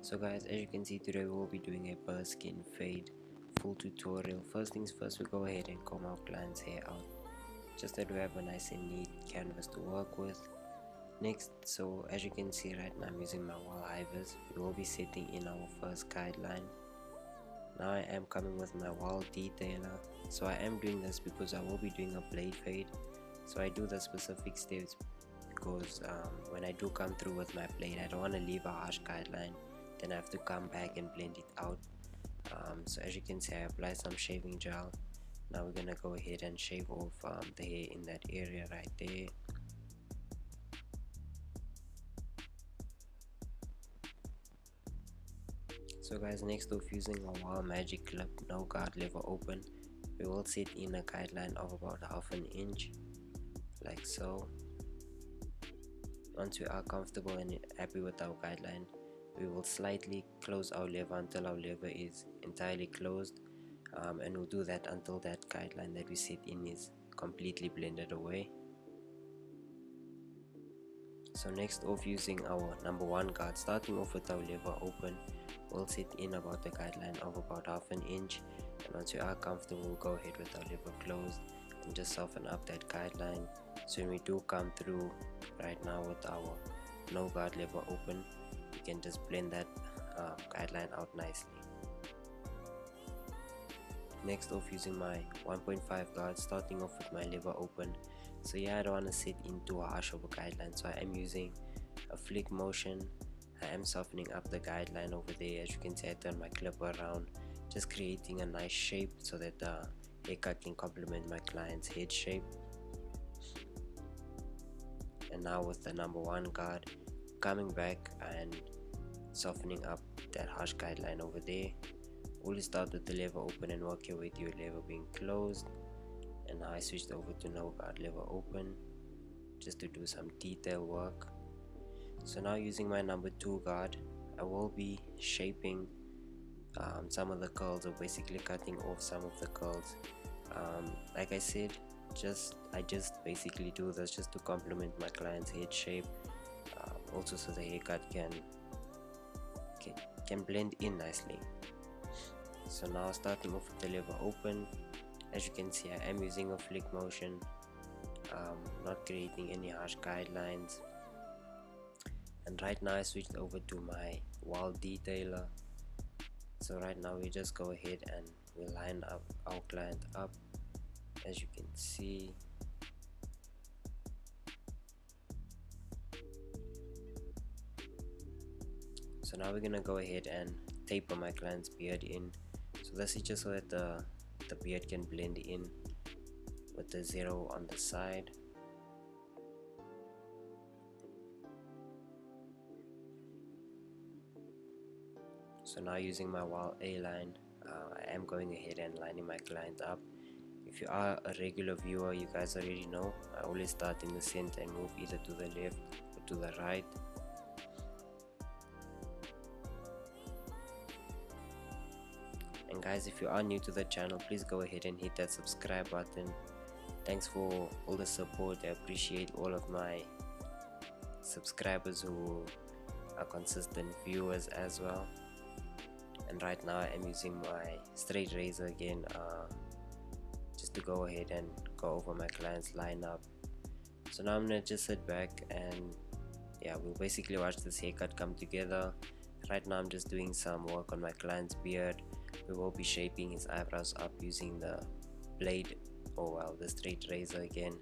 So guys, as you can see, today we will be doing a burst skin fade full tutorial. First things first, we go ahead and comb our client's hair out just that we have a nice and neat canvas to work with. Next, so as you can see right now, I'm using my Wahl Hi-Viz. We will be setting in our first guideline. Now I am coming with my Wahl Detailer. So I am doing this because I will be doing a blade fade. So I do the specific steps because when I do come through with my blade, I don't want to leave a harsh guideline, then I have to come back and blend it out. So as you can see, I apply some shaving gel. Now we're gonna go ahead and shave off the hair in that area right there. So guys, next off, using a Wahl Magic Clip, no guard lever open, we will set in a guideline of about half an inch, like so. Once we are comfortable and happy with our guideline, we will slightly close our lever until our lever is entirely closed, and we'll do that until that guideline that we set in is completely blended away. So next off, using our number 1 guard, starting off with our lever open, we'll set in about the guideline of about half an inch, and once we are comfortable, we'll go ahead with our lever closed and just soften up that guideline. So when we do come through right now with our no guard lever open, we can just blend that guideline out nicely. Next off, using my 1.5 guard, starting off with my lever open. So yeah, I don't want to set into a harsh of a guideline, so I am using a flick motion. I am softening up the guideline over there. As you can see, I turn my clip around, just creating a nice shape so that the haircut can complement my client's head shape. And now with the number 1 guard, coming back and softening up that harsh guideline over there. Always start with the lever open and work your way to your lever being closed. And now I switched over to no guard lever open just to do some detail work. So now using my number 2 guard, I will be shaping some of the curls, or basically cutting off some of the curls. Like I said, I just basically do this just to complement my client's head shape, also so the haircut can blend in nicely. So now starting off with the lever open, as you can see, I am using a flick motion, not creating any harsh guidelines. And right now I switched over to my Wahl Detailer. So right now we just go ahead and we line up our client up, as you can see. So now we're gonna go ahead and taper my client's beard in. So this is just so that the beard can blend in with the 0 on the side. So now using my Wahl A-Lign, I am going ahead and lining my client up. If you are a regular viewer, you guys already know I always start in the center and move either to the left or to the right. And guys, if you are new to the channel, please go ahead and hit that subscribe button. Thanks for all the support. I appreciate all of my subscribers who are consistent viewers as well. And right now I am using my straight razor again, just to go ahead and go over my client's lineup. So now I'm gonna just sit back and yeah, we'll basically watch this haircut come together. Right now I'm just doing some work on my client's beard. We will be shaping his eyebrows up using the blade, or well, the straight razor again.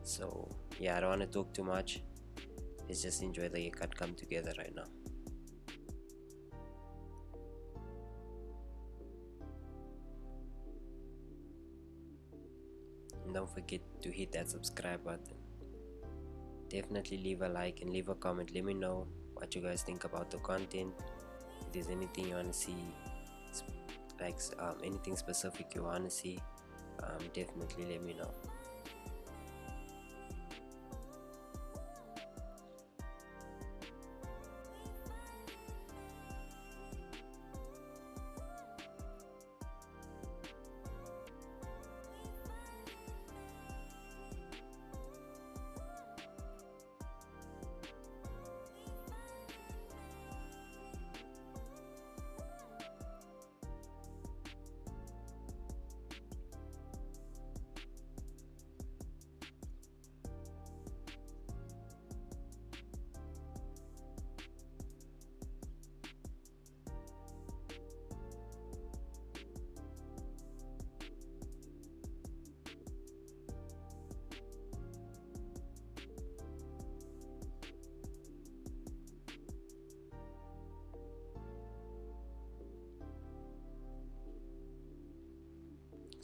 So yeah, I don't want to talk too much. Let's just enjoy the haircut come together right now. And don't forget to hit that subscribe button. Definitely leave a like and leave a comment. Let me know what you guys think about the content. If there's anything you want to see, like anything specific you want to see, definitely let me know.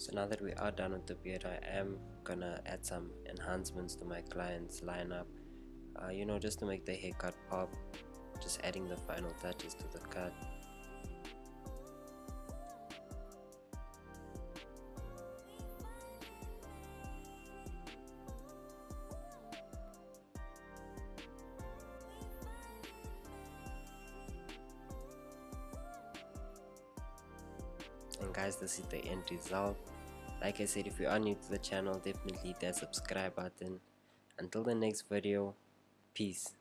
So now that we are done with the beard, I am gonna add some enhancements to my client's lineup, you know, just to make the haircut pop, just adding the final touches to the cut. And guys, this is the end result. Like I said, if you are new to the channel, definitely hit that subscribe button. Until the next video, peace.